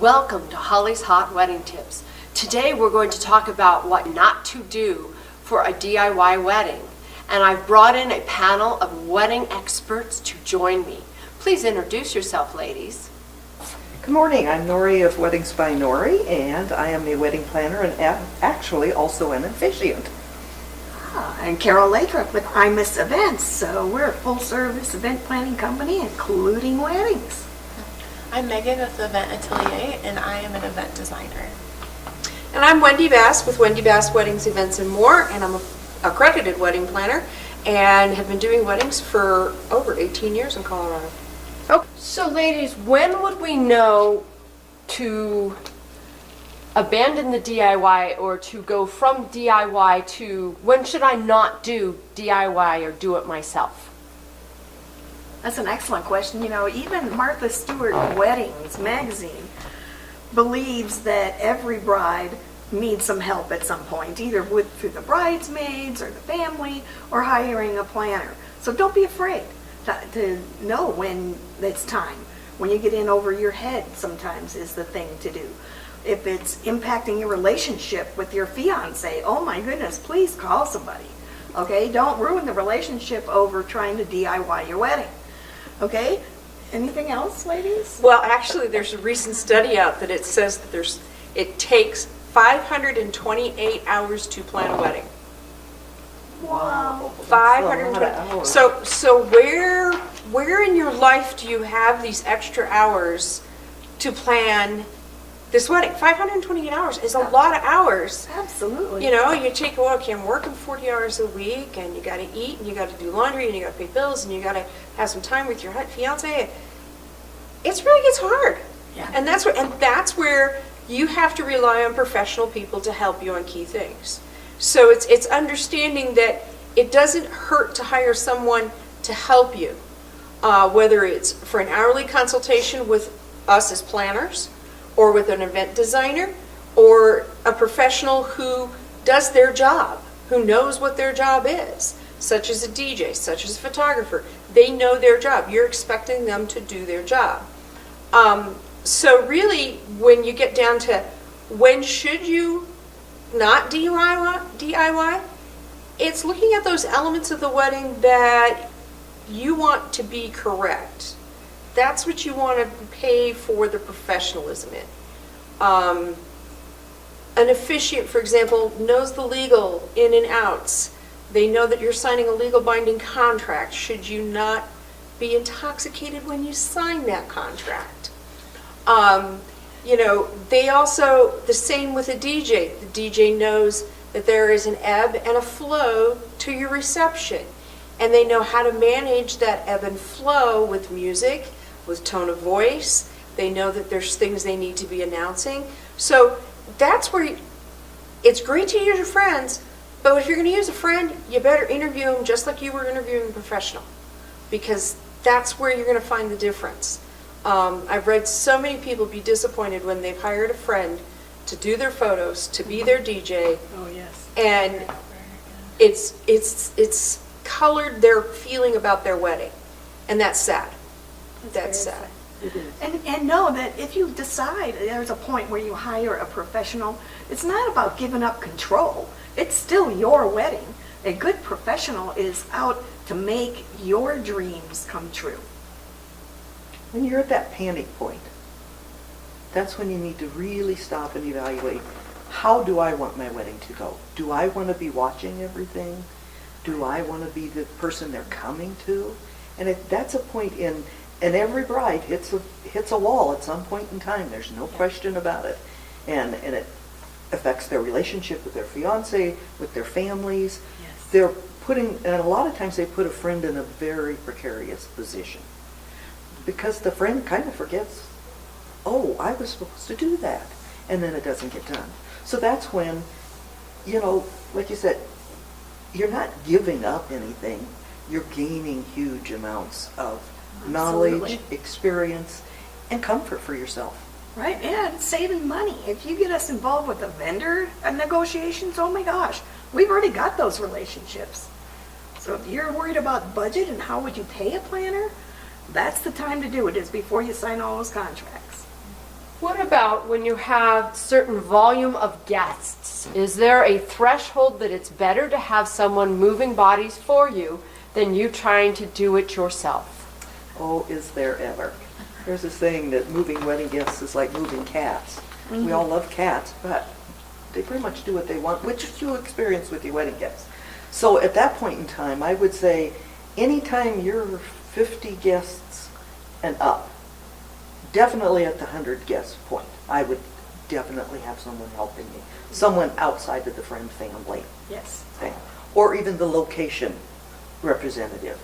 Welcome to Holly's Hot Wedding Tips. Today we're going to talk about what not to do for a DIY wedding. And I've brought in a panel of wedding experts to join me. Please introduce yourself, ladies. Good morning, I'm Norie of Weddings by Norie, and I am a wedding planner and actually also an officiant. I'm Carol Lathrop with IMES Events, so we're a full-service event planning company, including weddings. I'm Megan with Event Atelier, and I am an event designer. And I'm Wendie Bass with Wendie Bass Weddings, Events, and More, and I'm an accredited wedding planner and have been doing weddings for over 18 years in Colorado. Oh, so ladies, when would we know to abandon the DIY or to go from DIY to when should I not do DIY or do it myself? That's an excellent question. You know, even Martha Stewart Weddings magazine believes that every bride needs some help at some point, either through the bridesmaids or the family or hiring a planner. So don't be afraid to know when it's time. When you get in over your head sometimes is the thing to do. If it's impacting your relationship with your fiance, oh my goodness, please call somebody. Okay, don't ruin the relationship over trying to DIY your wedding. Okay, anything else, ladies? Well, actually, there's a recent study out that it says that it takes 528 hours to plan a wedding. Wow. 520. So where in your life do you have these extra hours to plan this wedding? 528 hours is a lot of hours. Absolutely. You know, you take, well, okay, I'm working 40 hours a week, and you got to eat, and you got to do laundry, and you got to pay bills, and you got to have some time with your fiance. It really gets hard. Yeah. And that's where you have to rely on professional people to help you on key things. So it's understanding that it doesn't hurt to hire someone to help you, whether it's for an hourly consultation with us as planners, or with an event designer, or a professional who does their job, who knows what their job is, such as a DJ, such as a photographer. They know their job. You're expecting them to do their job. So really, when you get down to when should you not DIY, it's looking at those elements of the wedding that you want to be correct. That's what you want to pay for the professionalism in. An officiant, for example, knows the legal in and outs. They know that you're signing a legal binding contract. Should you not be intoxicated when you sign that contract? You know, they also, the same with a DJ. The DJ knows that there is an ebb and a flow to your reception. And they know how to manage that ebb and flow with music, with tone of voice. They know that there's things they need to be announcing. So that's where it's great to use your friends, but if you're going to use a friend, you better interview them just like you were interviewing a professional, because that's where you're going to find the difference. I've read so many people be disappointed when they've hired a friend to do their photos, to be their DJ. Oh, yes. And it's colored their feeling about their wedding, and that's sad. That's sad. And know that if you decide there's a point where you hire a professional, it's not about giving up control. It's still your wedding. A good professional is out to make your dreams come true. When you're at that panic point, that's when you need to really stop and evaluate, how do I want my wedding to go? Do I want to be watching everything? Do I want to be the person they're coming to? And that's a point and every bride hits a wall at some point in time. There's no question about it. And it affects their relationship with their fiance, with their families. Yes. They're and a lot of times they put a friend in a very precarious position, because the friend kind of forgets, oh, I was supposed to do that, and then it doesn't get done. So that's when, you know, like you said, you're not giving up anything. You're gaining huge amounts of knowledge, experience, and comfort for yourself. Right, and saving money. If you get us involved with the vendor negotiations, oh my gosh, we've already got those relationships. So if you're worried about budget and how would you pay a planner, that's the time to do it, is before you sign all those contracts. What about when you have certain volume of guests? Is there a threshold that it's better to have someone moving bodies for you than you trying to do it yourself? Oh, is there ever? There's a saying that moving wedding guests is like moving cats. We all love cats, but they pretty much do what they want, which you experience with your wedding guests. So at that point in time, I would say anytime you're 50 guests and up, definitely at the 100 guest point, I would definitely have someone helping me. Someone outside of the friend family Yes. thing. Or even the location representative.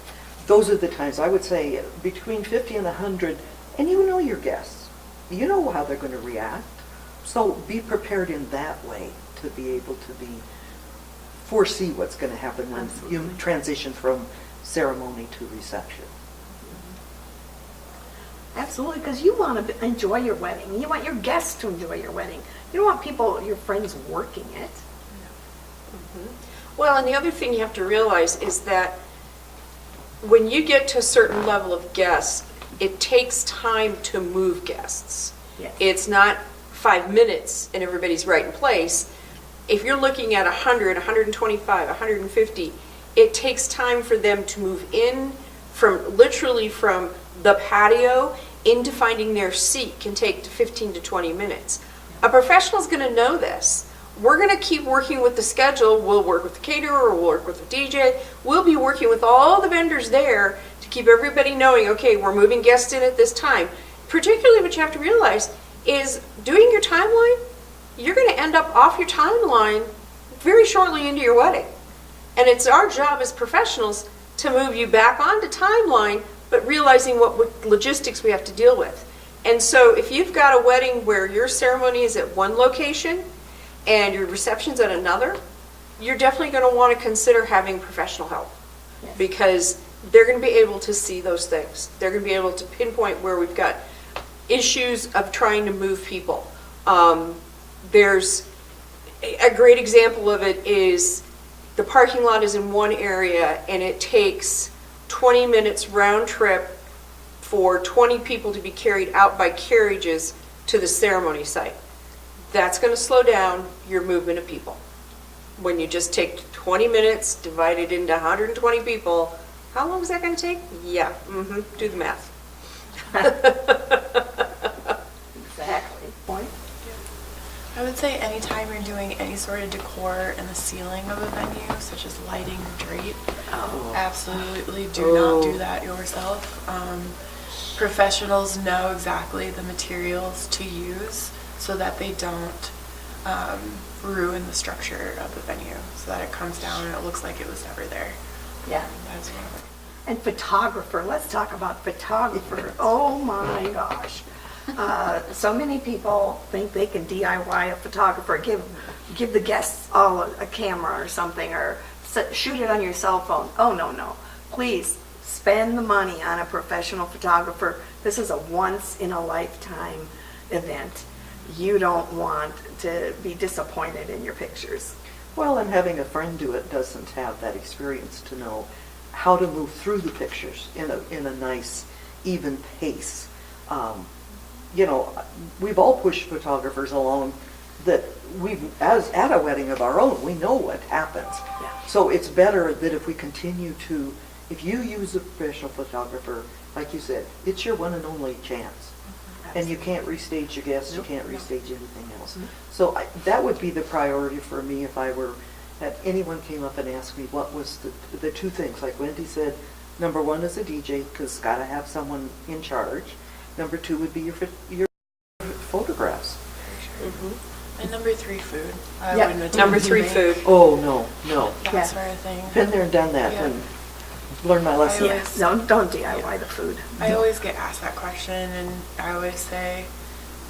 Those are the times I would say between 50 and 100, and you know your guests. You know how they're going to react. So be prepared in that way to be able to foresee what's going to happen when you transition from ceremony to reception. Absolutely, because you want to enjoy your wedding. You want your guests to enjoy your wedding. You don't want people, your friends, working it. Well, and the other thing you have to realize is that when you get to a certain level of guests, it takes time to move guests. Yes. It's not 5 minutes and everybody's right in place. If you're looking at 100, 125, 150, it takes time for them to move in literally from the patio into finding their seat can take 15 to 20 minutes. A professional's going to know this. We're going to keep working with the schedule. We'll work with the caterer, we'll work with the DJ. We'll be working with all the vendors there to keep everybody knowing, okay, we're moving guests in at this time. Particularly what you have to realize is doing your timeline, you're going to end up off your timeline very shortly into your wedding. And it's our job as professionals to move you back onto timeline, but realizing what logistics we have to deal with. And so if you've got a wedding where your ceremony is at one location and your reception's at another, you're definitely going to want to consider having professional help. Yes. Because they're going to be able to see those things. They're going to be able to pinpoint where we've got issues of trying to move people. There's a great example of it is the parking lot is in one area and it takes 20 minutes round trip for 20 people to be carried out by carriages to the ceremony site. That's going to slow down your movement of people. When you just take 20 minutes divided into 120 people, how long is that going to take? Yeah, do the math. Exactly. Point. I would say anytime you're doing any sort of decor in the ceiling of a venue, such as lighting or drape, absolutely do not do that yourself. Professionals know exactly the materials to use so that they don't ruin the structure of the venue, so that it comes down and it looks like it was never there. Yeah. That's one of it. And photographer, let's talk about photographer. Oh my gosh. So many people think they can DIY a photographer, give the guests all a camera or something, or shoot it on your cell phone. Oh, no. Please spend the money on a professional photographer. This is a once-in-a-lifetime event. You don't want to be disappointed in your pictures. Well, and having a friend do it doesn't have that experience to know how to move through the pictures in a nice, even pace. You know, we've all pushed photographers along that as at a wedding of our own, we know what happens. Yeah. So it's better that if we continue to, if you use a professional photographer, like you said, it's your one and only chance. And you can't restage your guests, you can't restage anything else. So that would be the priority for me if I were, if anyone came up and asked me what was the two things. Like Wendie said, number one is a DJ, because it's got to have someone in charge. Number two would be your photographs. And number 3, food. I Yep. wouldn't Number attempt to 3, make food. Oh, no. That Yeah. sort of thing. Been there and done that, Yeah. and learned my lesson. I Yes, don't DIY the food. I always get asked that question, and I always say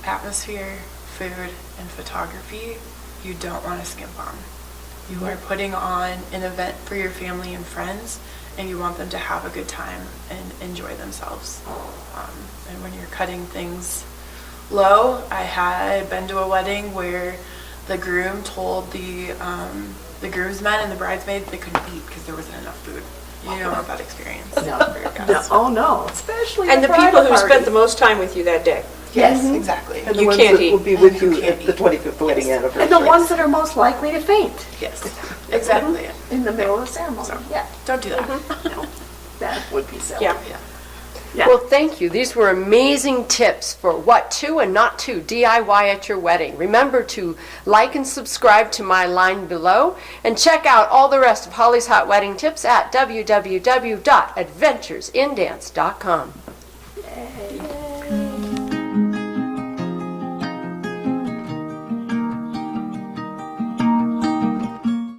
atmosphere, food, and photography, you don't want to skimp on. You are putting on an event for your family and friends, and you want them to have a good time and enjoy themselves. And when you're cutting things low, I had been to a wedding where the groom told the groomsmen and the bridesmaids they couldn't eat because there wasn't enough food. You don't want that experience for your guests. Oh, no, especially And the a bridal people who party. spent the most time with you that day. Yes, exactly. And the You ones can't that eat. will be with You you can't at the eat. 25th wedding anniversary. And the ones that are most likely to faint Yes, exactly. in the middle of the ceremony. So, Yeah, don't do that. no, that would be silly. Yeah. Yeah. Well, thank you. These were amazing tips for what to and not to DIY at your wedding. Remember to like and subscribe to my line below and check out all the rest of Holly's Hot Wedding Tips at www.adventuresindance.com.